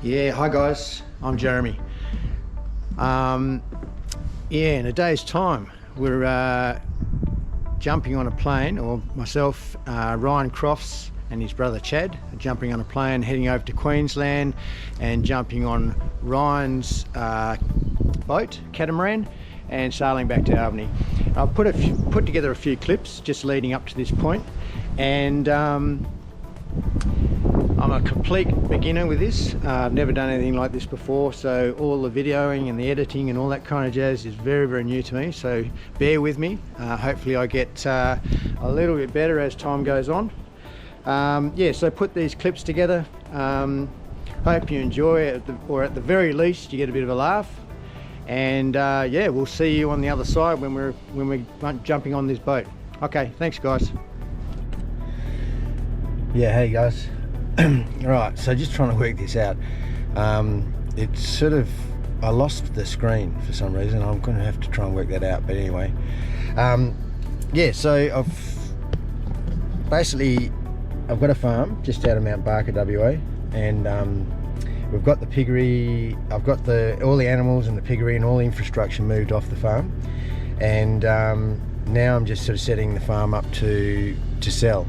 Yeah, hi guys, I'm Jeremy. In a day's time, we're jumping on a plane, or myself, Ryan Crofts and his brother Chad are jumping on a plane, heading over to Queensland and jumping on Ryan's boat, catamaran, and sailing back to Albany. I've put together a few clips just leading up to this point, and I'm a complete beginner with this. I've never done anything like this before, so all the videoing and the editing and all that kind of jazz is very, very new to me, so bear with me. Hopefully I get a little bit better as time goes on. Yeah, so put these clips together. Hope you enjoy it, or at the very least you get a bit of a laugh. And yeah, we'll see you on the other side when we're jumping on this boat. Okay, thanks guys. Yeah, hey guys. Right, so just trying to work this out. It's sort of, I lost the screen for some reason. I'm going to have to try and work that out, but anyway. Yeah, so I've got a farm just out of Mount Barker, WA, and we've got the piggery. I've got all the animals and the piggery and all the infrastructure moved off the farm, and now I'm just sort of setting the farm up to sell.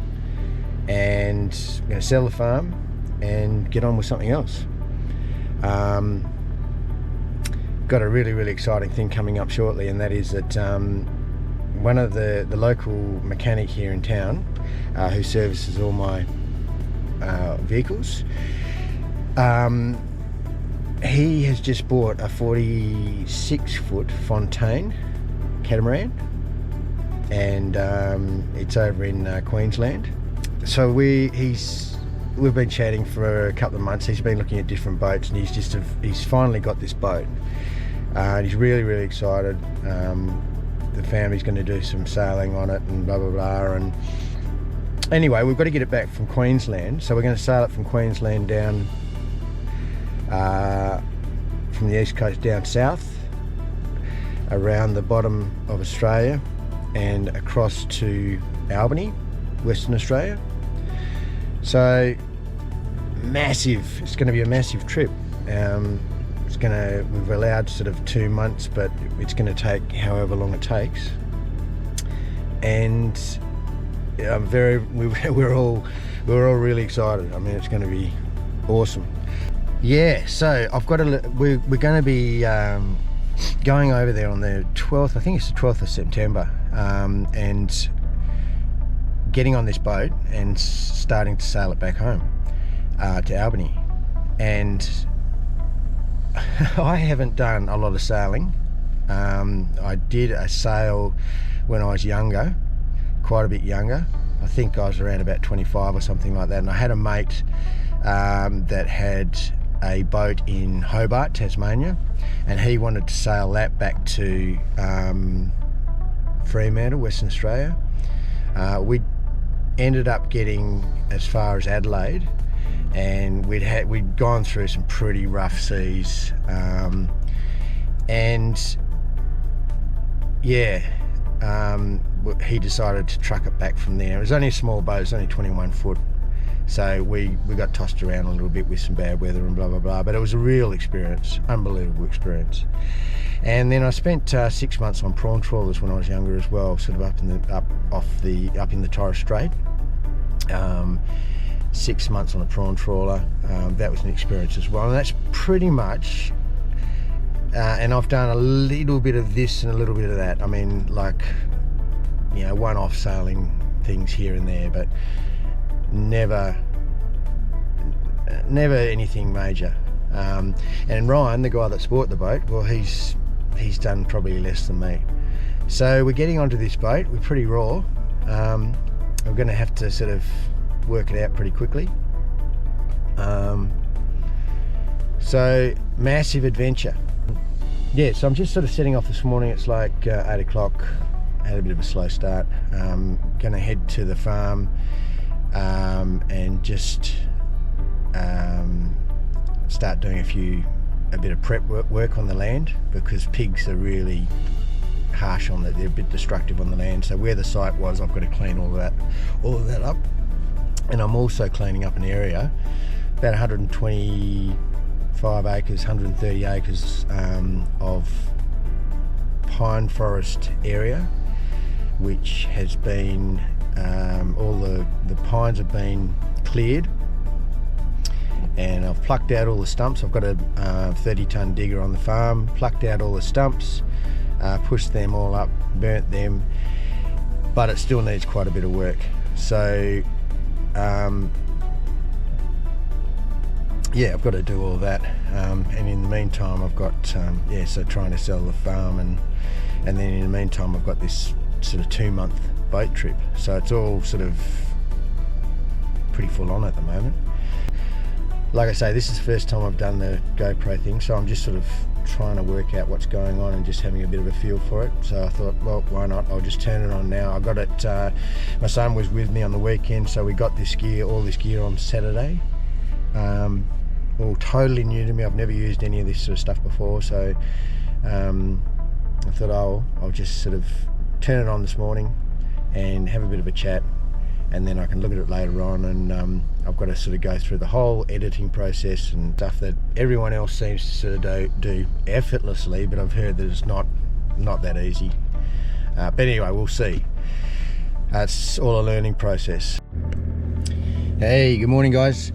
And I'm going to sell the farm and get on with something else. Got a really, really exciting thing coming up shortly, and that is that one of the local mechanic here in town, who services all my vehicles, he has just bought a 46-foot Fontaine catamaran, and it's over in Queensland. So we've been chatting for a couple of months. He's been looking at different boats, and he's finally got this boat, and he's really, really excited. The family's going to do some sailing on it and blah blah blah. And anyway, we've got to get it back from Queensland, so we're going to sail it from Queensland down from the east coast down south, around the bottom of Australia and across to Albany, Western Australia. So massive, it's going to be a massive trip. We've allowed sort of 2 months, but it's going to take however long it takes. And we're all really excited. I mean, it's going to be awesome. Yeah, so we're going to be going over there on the 12th, I think it's the 12th of September, and getting on this boat and starting to sail it back home to Albany. And I haven't done a lot of sailing. I did a sail when I was younger, quite a bit younger. I think I was around about 25 or something like that, and I had a mate that had a boat in Hobart, Tasmania, and he wanted to sail that back to Fremantle, Western Australia. We ended up getting as far as Adelaide, and we'd gone through some pretty rough seas, and yeah, he decided to truck it back from there. It was only a small boat, it was only 21 foot, so we got tossed around a little bit with some bad weather and blah blah blah, but it was a real experience, unbelievable experience. And then I spent 6 months on prawn trawlers when I was younger as well, sort of up in the Torres Strait. 6 months on a prawn trawler. That was an experience as well, and that's pretty much. And I've done a little bit of this and a little bit of that. I mean, like, you know, one-off sailing things here and there, but never anything major. And Ryan, the guy that's bought the boat, well, he's done probably less than me. So we're getting onto this boat. We're pretty raw. We're going to have to sort of work it out pretty quickly. So massive adventure. Yeah, so I'm just sort of setting off this morning. It's like 8 o'clock. Had a bit of a slow start. Going to head to the farm and just start doing a bit of prep work on the land, because pigs are really harsh on that. They're a bit destructive on the land. So where the site was, I've got to clean all of that up. And I'm also cleaning up an area about 120 5 acres, 130 acres of pine forest area, which has been, all the pines have been cleared, and I've plucked out all the stumps. I've got a 30-ton digger on the farm, plucked out all the stumps, pushed them all up, burnt them, but it still needs quite a bit of work. So yeah, I've got to do all that, and in the meantime I've got so trying to sell the farm, and then in the meantime I've got this sort of 2-month boat trip, so it's all sort of pretty full on at the moment. Like I say, this is the first time I've done the GoPro thing, so I'm just sort of trying to work out what's going on and just having a bit of a feel for it. So I thought, well, why not? I'll just turn it on now. I got it, my son was with me on the weekend, so we got this gear, all this gear on Saturday. All totally new to me. I've never used any of this sort of stuff before, so I thought, oh, I'll just sort of turn it on this morning and have a bit of a chat, and then I can look at it later on, and I've got to sort of go through the whole editing process and stuff that everyone else seems to sort of do effortlessly, but I've heard that it's not that easy. But anyway, we'll see. It's all a learning process. Hey, good morning guys.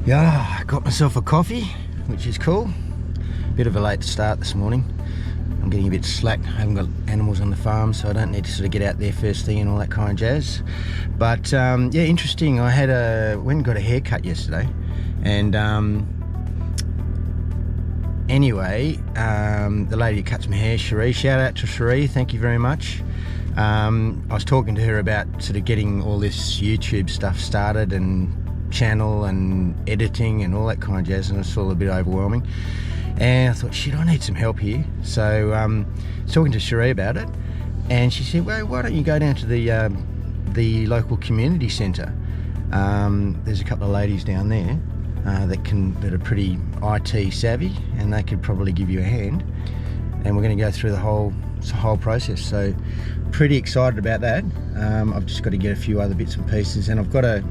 Yeah, I got myself a coffee, which is cool. Bit of a late start this morning. I'm getting a bit slack. I haven't got animals on the farm, so I don't need to sort of get out there first thing and all that kind of jazz. But yeah, interesting. I went and got a haircut yesterday, and anyway, the lady who cuts my hair, Cherie, shout out to Cherie, thank you very much. I was talking to her about sort of getting all this YouTube stuff started, and channel and editing and all that kind of jazz, and it's all a bit overwhelming, and I thought, shit, I need some help here. So I was talking to Cherie about it, and she said, well, why don't you go down to the local community centre. There's a couple of ladies down there that are pretty IT savvy, and they could probably give you a hand, and we're going to go through the whole process. So pretty excited about that. I've just got to get a few other bits and pieces, and I've got to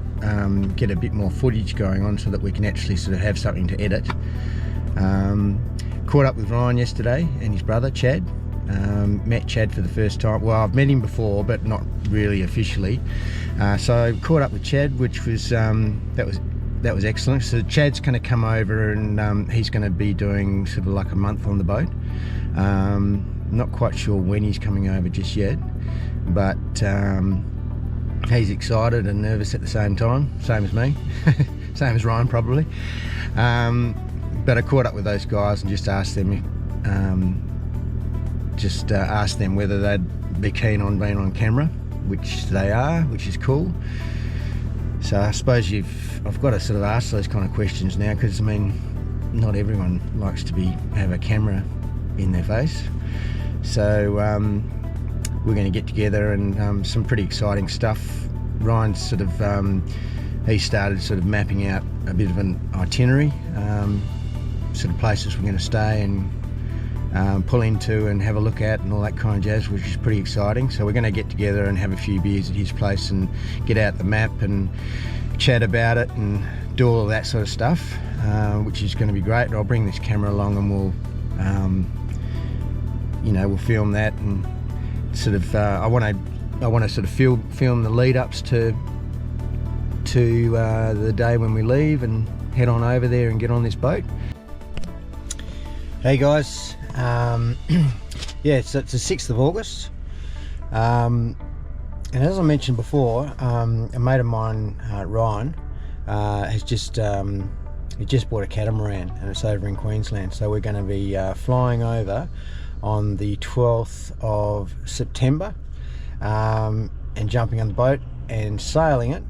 get a bit more footage going on so that we can actually sort of have something to edit. Caught up with Ryan yesterday and his brother Chad. Met Chad for the first time. Well, I've met him before, but not really officially. So caught up with Chad, which was that was excellent. So Chad's going to come over, and he's going to be doing sort of like a month on the boat. Not quite sure when he's coming over just yet, but he's excited and nervous at the same time, same as me, same as Ryan probably. But I caught up with those guys and just asked them, whether they'd be keen on being on camera, which they are, which is cool. So I suppose I've got to sort of ask those kind of questions now, because I mean, not everyone likes to have a camera in their face. So we're going to get together, and some pretty exciting stuff. Ryan's sort of he started sort of mapping out a bit of an itinerary, sort of places we're going to stay and pull into and have a look at and all that kind of jazz, which is pretty exciting. So we're going to get together and have a few beers at his place and get out the map and chat about it and do all of that sort of stuff, which is going to be great. And I'll bring this camera along, and we'll we'll film that, and sort of I want to sort of film the lead-ups to the day when we leave and head on over there and get on this boat. Hey guys, yeah, so it's the 6th of August, and as I mentioned before, a mate of mine, Ryan, has just bought a catamaran, and it's over in Queensland. So we're going to be flying over on the 12th of September, and jumping on the boat and sailing it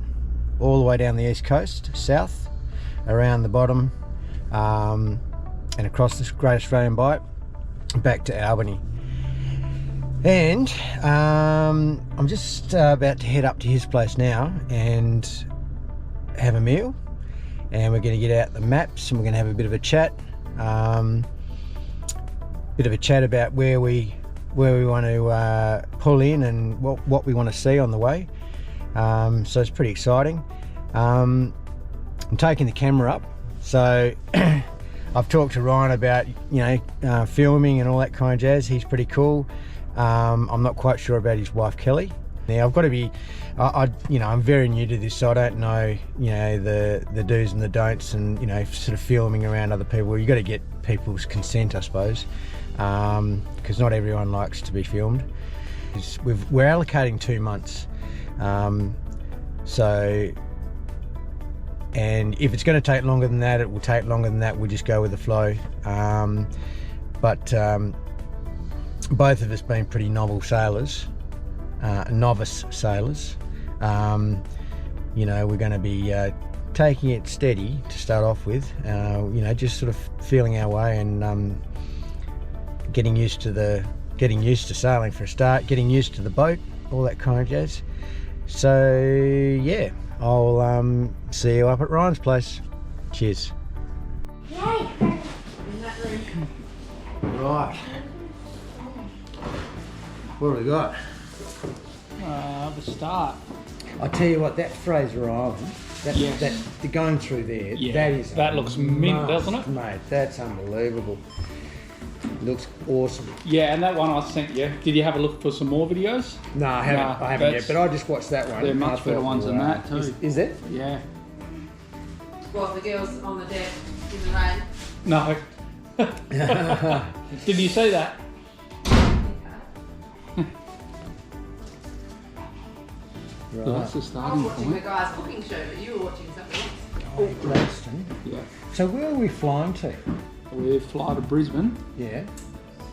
all the way down the east coast, south, around the bottom, and across this Great Australian Bight back to Albany. And I'm just about to head up to his place now and have a meal, and we're going to get out the maps, and we're going to have a bit of a chat, about where we want to pull in and what we want to see on the way. So it's pretty exciting. I'm taking the camera up, so I've talked to Ryan about, filming and all that kind of jazz. He's pretty cool. I'm not quite sure about his wife, Kelly. Now, I've got to be, I'm very new to this, so I don't know, the do's and the don'ts and, sort of filming around other people. You've got to get people's consent, I suppose, because not everyone likes to be filmed. We're allocating 2 months. And if it's going to take longer than that, it will take longer than that. We'll just go with the flow. But both of us being pretty novice sailors, we're going to be taking it steady to start off with. Just sort of feeling our way and getting used to sailing for a start, getting used to the boat, all that kind of jazz. So yeah, I'll see you up at Ryan's place. Cheers. Yay! In that room. Right. What have we got? The start. I tell you what, that Fraser Island, that going through there, that looks mint, doesn't it? Mate, that's unbelievable. Looks awesome. Yeah, and that one I sent you. Did you have a look for some more videos? No, I haven't yet, but I just watched that one. They're much better ones than that too. Is it? Yeah. Well, the girls on the deck in the rain. No. Did you see that? Right. That's the I was starting watching the point. guys' cooking show, but you were watching something else. Oh, Gladstone. Yeah. So where are we flying to? We'll fly to Brisbane Yeah.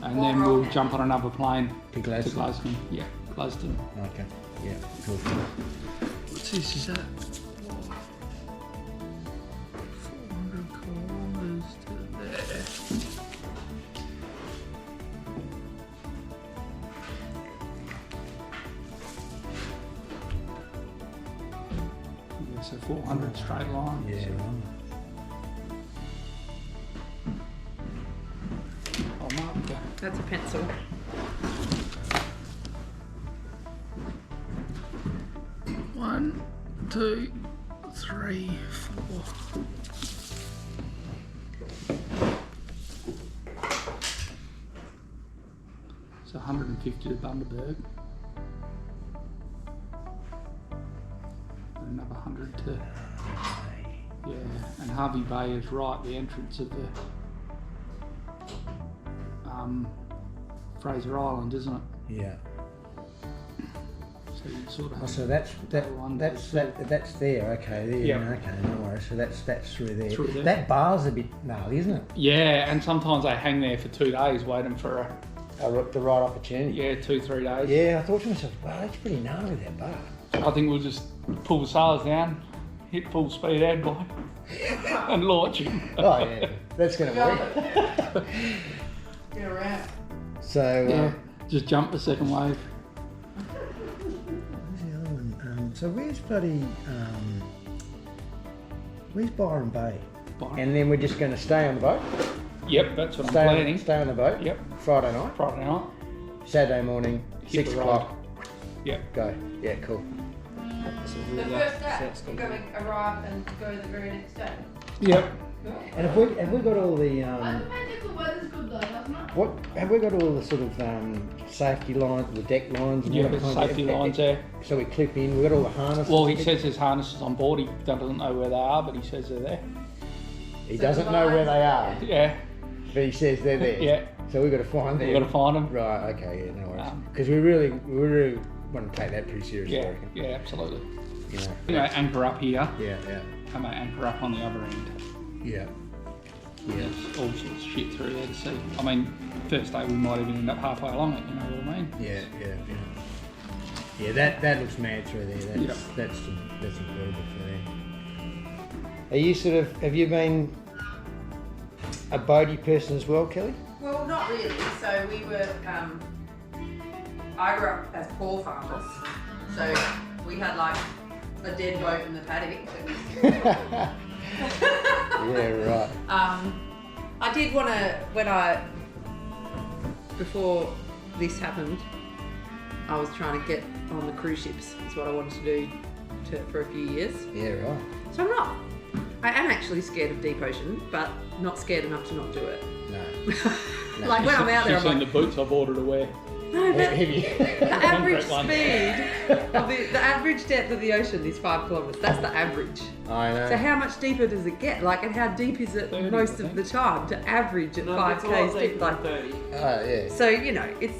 and then we'll jump on another plane To Gladstone. to Gladstone. Yeah, Gladstone. Okay. Yeah. Cool. What's this? Is that 400 kilometres to there? Yeah, so 400 straight line. Yeah. So I'll mark that. That's a pencil. One, 2, 3, 4. It's 150 to Bundaberg. And another 100 to... Yeah, and Harvey Bay is right, the entrance of the Fraser Island, isn't it? Yeah. So you sort of Oh, so that's there. Okay, there. Yep. Okay, no worries. So that's through there. Through there. That bar's a bit gnarly, isn't it? Yeah, and sometimes they hang there for 2 days waiting for The right opportunity. 2-3 days. Yeah, I thought to myself, wow, that's pretty gnarly, that bar. I think we'll just pull the sails down, hit full speed ahead boy, and launch him. Oh yeah, that's going to work. Get around. So Yeah, just jump the second wave. where's the other one? So where's where's Byron Bay? And then we're just going to stay on the boat. Yep, that's what I'm planning. Stay on the boat. Yep. Friday night. Friday night. Saturday morning, Hit 6 the o'clock. Yep. Go. Yeah, cool. The first day, we're going to arrive and go the very next day. Yep. And have we got all the The weather's good though, doesn't it? what have we got all the sort of safety lines, the deck lines? And Yeah, all that there's kind of- safety lines there. So we clip in. We've got all the harnesses. Well, he says there's harnesses on board. He doesn't know where they are, but he says they're there. He doesn't know where they are, Yeah. but he says they're there. Yeah. So we've got to find them. We've got to find them. Right. Okay. Yeah. No worries. Um, Because we really want to take that pretty seriously. I Yeah. reckon. Yeah, absolutely. You know. You know, anchor up here, Yeah. Yeah. and they anchor up on the other end. Yeah. Yeah. There's all sorts of shit through there to see. I mean, first day we might even end up halfway along it, you know what I mean? Yeah. Yeah. Yeah. Yeah. That looks mad through there. That's incredible through there. Are you have you been a boaty person as well, Kelly? Well, not really. So we were, I grew up as poor farmers. So we had like a dead boat in the paddock. Yeah, right. I did want to, before this happened, I was trying to get on the cruise ships. That's what I wanted to do for a few years. Yeah, right. So I'm not I am actually scared of deep ocean, but not scared enough to not do it. No. Like when I'm out there, She's I'm seen like, the boots I've ordered to wear. no, but Have you? the average Concrete one. speed of the average depth of the ocean is 5 kilometres. That's the average. I know. So how much deeper does it get? Like, and how deep is it 30, most I of think. the time to average at 5K deep? Like, 30. Yeah. so you know, it's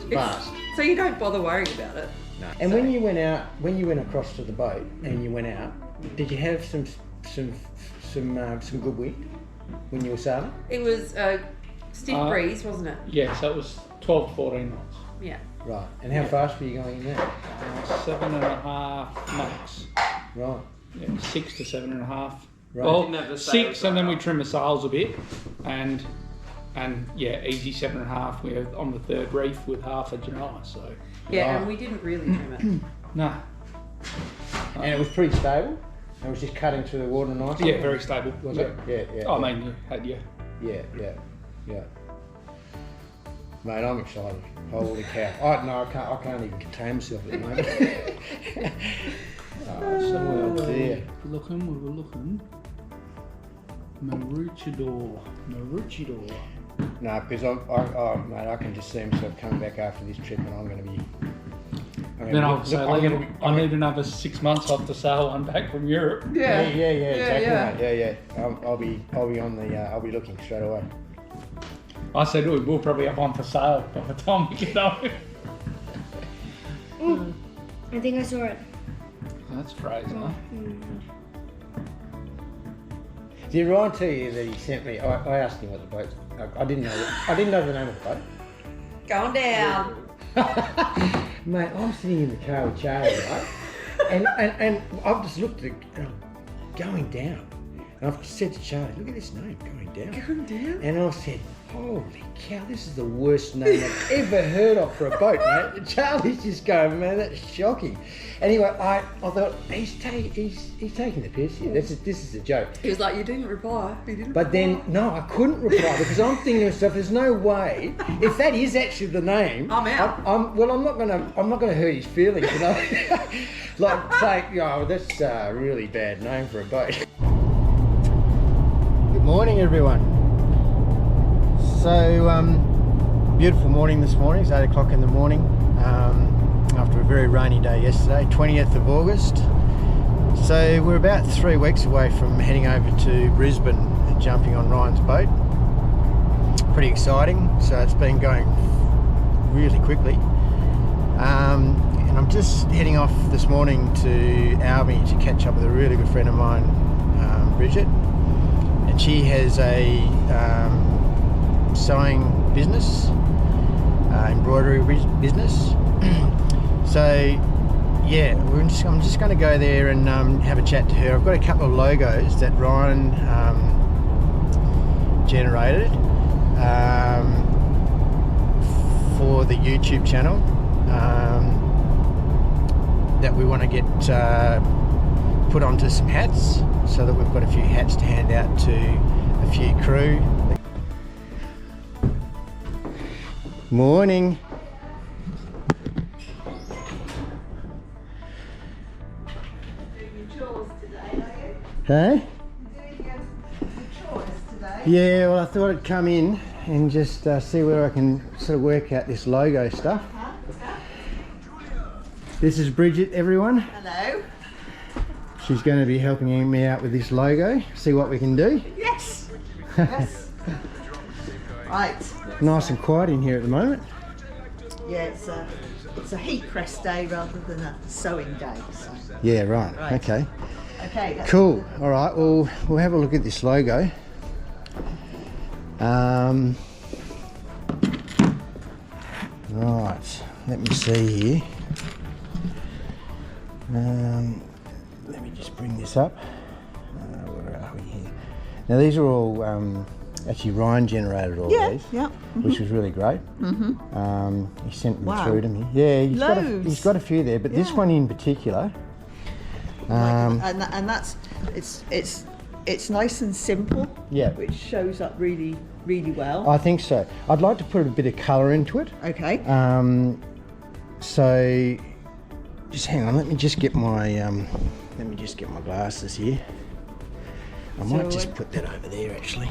vast. so you don't bother worrying about it. No. And when you went out, when you went across to the boat and you went out, did you have some good wind when you were sailing? It was a stiff breeze, wasn't it? Yeah, so it was 12 to 14 knots. Yeah. Right. And how fast were you going in there? 7.5 max. Right. Yeah, 6 to 7.5. Right. Well, Didn't have the 6, sails and then we right trim the sails a bit, and yeah, easy 7.5. We're on the third reef with half a Genoa, so Yeah, Right. and we didn't really trim no, And it was pretty stable. It was just cutting through the water nicely. yeah, very stable. Was it? Yeah. I mean, you had your Yeah. Mate, I'm excited. Holy cow! I can't even contain myself at the moment. Oh dear. we were looking. Maroochydore. No, because mate, I can just see myself coming back after this trip, and I'm going to be. Then I'll say, I need another 6 months off to sail one back from Europe. it. Yeah, exactly, mate. Yeah. I'll be on the. I'll be looking straight away. I said, we'll probably have one for sale by the time we get over. I think I saw it. That's crazy, huh? Did Ryan tell you that he sent me? I asked him what the boat. I didn't know. I didn't know the name of the boat. Going down. Mate, I'm sitting in the car with Charlie, right? and I've just looked at it, and I'm going down. And I've said to Charlie, look at this name, going down. Going down. And I said, holy cow, this is the worst name I've ever heard of for a boat, mate. And Charlie's just going, man, that's shocking. Anyway, I thought, he's taking the piss here. This is a joke. He was like, you didn't reply. You didn't But then, reply. no, I couldn't reply because I'm thinking to myself, there's no way, if that is actually the name, I'm out. I'm not gonna hurt his feelings, you know. Like say, that's a really bad name for a boat. Good morning, everyone. So, beautiful morning this morning. It's 8 o'clock in the morning. After a very rainy day yesterday, 20th of August. So we're about 3 weeks away from heading over to Brisbane and jumping on Ryan's boat. Pretty exciting. So it's been going really quickly. And I'm just heading off this morning to Albany to catch up with a really good friend of mine, Bridget. And she has a sewing business, embroidery business. So yeah, I'm just going to go there and have a chat to her. I've got a couple of logos that Ryan generated for the YouTube channel that we want to get put onto some hats, so that we've got a few hats to hand out to a few crew. Morning. Hey? Yeah, well I thought I'd come in and just see where I can sort of work out this logo stuff. This is Bridget, everyone. Hello. She's going to be helping me out with this logo, see what we can do. Yes. Yes. Right. Nice and quiet in here at the moment. Yeah, it's a heat press day rather than a sewing day. So. Yeah, right. Right. Okay. Okay. That's Cool. All right. Well, we'll have a look at this logo. Right. Let me see here. Let me just bring this up. Where are we here? Now these are all actually Ryan generated all Yeah. these, Yeah. which was really great. He sent them Wow. through to me. Yeah, Loads. he's got a few there, but this Yeah. one in particular. And that's it's nice and simple. Yeah. Which shows up really well. I think so. I'd like to put a bit of colour into it. Okay. So just hang on. Let me just get my glasses here. I might just put that over there actually.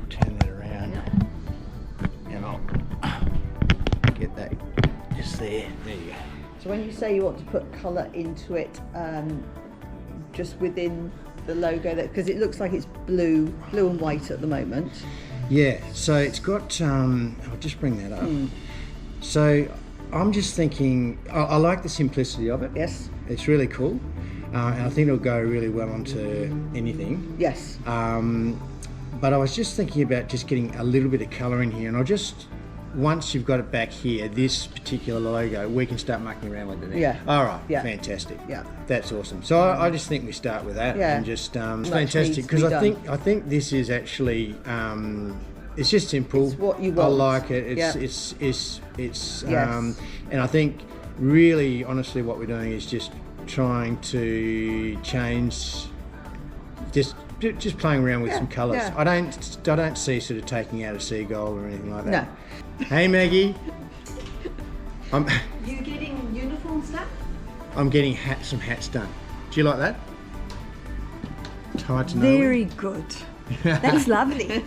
Turn that around. And I'll get that just there. There you go. So when you say you want to put colour into it, just within the logo, because it looks like it's blue and white at the moment. Yeah, so it's got, I'll just bring that up. So I'm just thinking, I like the simplicity of it. Yes. It's really cool. And I think it'll go really well onto anything. Yes. But I was just thinking about just getting a little bit of colour in here, and I'll just, once you've got it back here, this particular logo, we can start mucking around with it then. Yeah. All right, Yeah. fantastic. Yeah. That's awesome. So I just think we start with that Yeah. and just, it's Much fantastic, needs to be because done. I think this is actually, it's just simple. It's what you I want. like it. Yeah. It's Yes. and I think really, honestly, what we're doing is just trying to change, just playing around with some colours. yeah. I don't see sort of taking out a seagull or anything like that. No. Hey Maggie, You getting uniforms now? I'm getting some hats done. Do you like that? Tied to Very good. That's lovely.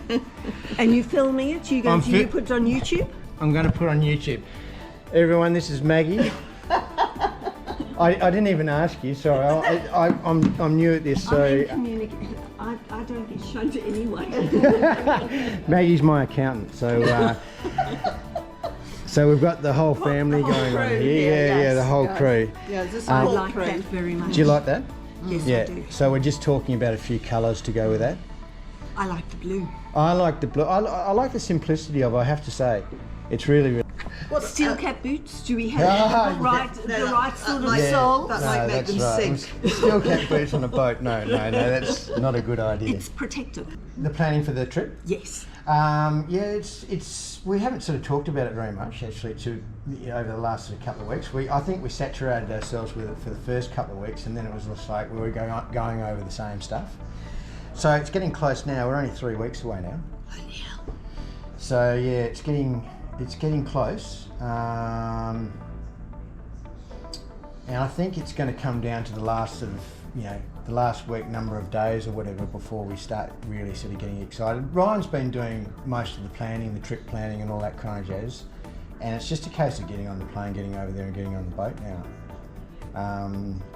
And you filming it? You going to put it on YouTube? I'm going to put on YouTube. Everyone, this is Maggie. I didn't even ask you. Sorry, I'm new at this, so I don't get shown to anyone. Maggie's my accountant. So so we've got the whole family going on crew here. here, Yeah, the whole crew. Yeah, there's I a like crew. that very much. Do you like that? Yes, Yeah. I do. So we're just talking about a few colours to go with that. I like the blue. I like the blue. I like the simplicity of it, I have to say. It's really. What Steel cap boots? Do we have Ah, the right sort of Yeah. sole? That might make them sink. Steel cap boots on a boat. No, that's not a good idea. It's protective. The planning for the trip? Yes. Yeah, it's we haven't sort of talked about it very much actually over the last sort of couple of weeks. I think we saturated ourselves with it for the first couple of weeks, and then it was just like we were going over the same stuff. So it's getting close now. We're only 3 weeks away now. So yeah, it's getting close, and I think it's going to come down to the last sort of, the last week number of days or whatever before we start really sort of getting excited. Ryan's been doing most of the planning, the trip planning and all that kind of jazz, and it's just a case of getting on the plane, getting over there and getting on the boat now,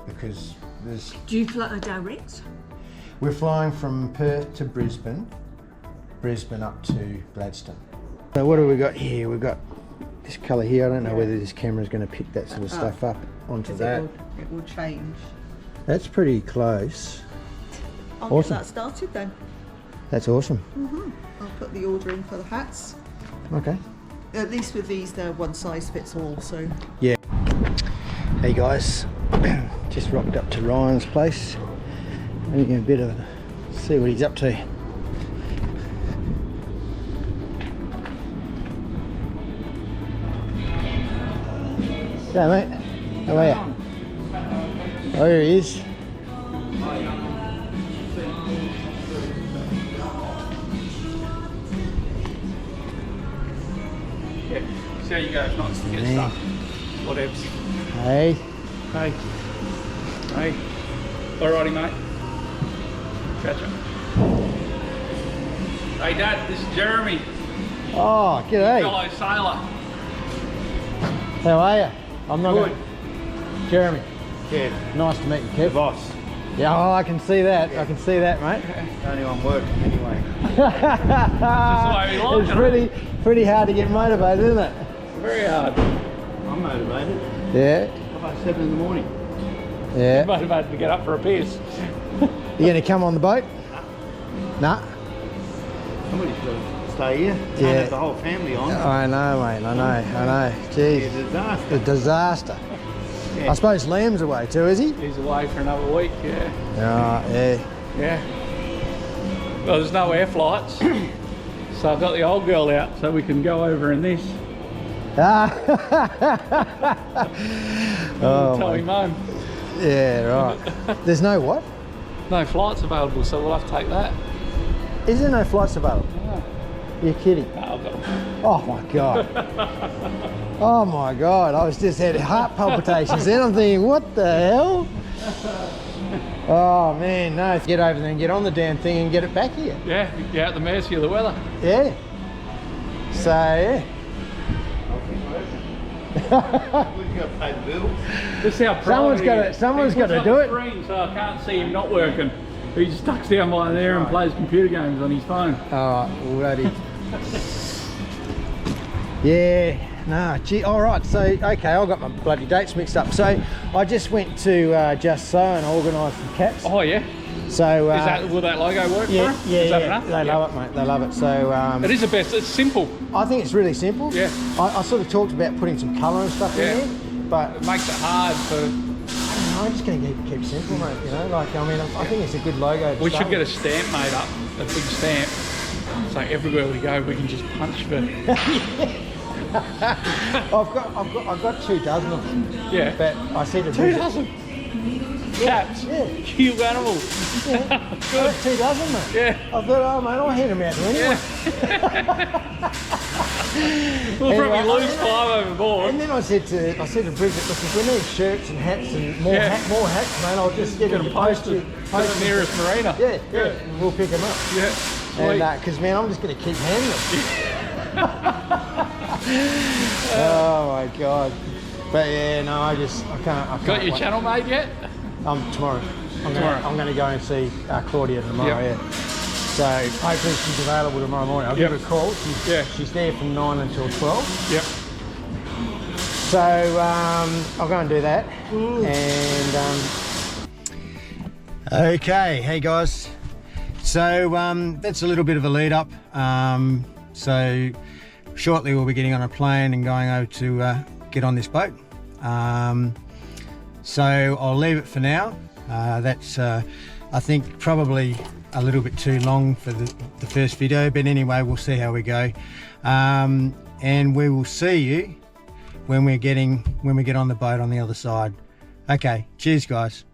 because there's... Do you fly direct? We're flying from Perth to Brisbane up to Gladstone. So what have we got here? We've got this colour here. I don't know whether this camera's going to pick that sort of stuff up onto that. It will change. That's pretty close. I'll Awesome. get that started then. That's awesome. I'll put the order in for the hats. Okay. At least with these, they're one size fits all, so. Yeah. Hey guys, just rocked up to Ryan's place. Having a bit of see what he's up to. G'day mate, how are you? Oh, here he is. Yeah. So you go, it's nice to get Yeah. stuff. Whatevs. Hey. Hey. Hey. Alrighty, mate. Gotcha. Hey, Dad, this is Jeremy, Oh, g'day. fellow sailor. How are you? I'm not Good. Gonna... Jeremy. Yeah, Nice to meet you, the Kev. boss. Yeah, oh, I can see that. I can see that, mate. Only one working anyway. That's the way we like It's it. pretty hard to get motivated, isn't it? Very hard. I'm motivated. Yeah, About 7 in the morning. yeah. Motivated to get up for a piss. You gonna come on the boat? Nah. Somebody's got to stay here. Can't Yeah. have the whole family on. I know, mate. I know. It's Jeez, a disaster. a disaster. Yeah. I suppose Liam's away too, is he? He's away for another week, yeah. Yeah. Yeah. Well, there's no air flights. So I've got the old girl out so we can go over in this. Ah. Oh, Tell him home. yeah, right. There's no what? No flights available, so we'll have to take that. Is there no flights available? No, You're kidding. I've got Oh my god. Oh my god. I was just had heart palpitations then. I'm thinking, what the hell? Oh man, no, get over there and get on the damn thing and get it back here. Yeah, you're at the mercy of the weather. Yeah. So yeah. We've got to pay the bills. This is how Someone's got to do it. Screen, so I can't see him not working. He just tucks down by there and plays computer games on his phone. Alright, alrighty. Yeah, nah, gee, alright, so, okay, I got my bloody dates mixed up. So, I just went to Just So and organised some caps. Oh yeah. So, Will that logo work yeah, for him? yeah, Is that yeah. enough? They love it, mate, they love it. So, It is the best, it's simple. I think it's really simple. Yeah. I sort of talked about putting some colour and stuff Yeah. in there, but It makes it hard for... I'm just going to keep simple, mate, you know, like, I mean, I think it's a good logo to We start should get a with. stamp made up, a big stamp. So everywhere we go, we can just punch for... I've got 2 dozen of them. Yeah. But I see the 2 dozen caps. Yeah. Cute animals. Yeah. I got 2 dozen, mate. Yeah. I thought, oh mate, I'll hand them out to anyone. We'll Anyway, probably lose 5 overboard. And then I said to Bridget, look, if we need shirts and hats and more, Yeah. more hats, mate, I'll just get them Posted to the nearest marina. Yeah, and we'll pick them up. Yeah. And Sweet. because man, I'm just going to keep handing them. Oh my god! But yeah, no, I can't. Got your wait. channel made yet? Tomorrow. Tomorrow. I'm going to go and see Claudia tomorrow. Yep. Yeah. So hopefully she's available tomorrow morning. I'll give her a call. She's there from 9 until 12. Yep. So I'll go and do that. And okay, hey guys. So that's a little bit of a lead up. So shortly we'll be getting on a plane and going over to get on this boat. So I'll leave it for now. That's I think probably a little bit too long for the first video, but anyway, we'll see how we go. And we will see you when we get on the boat on the other side. Okay, cheers guys.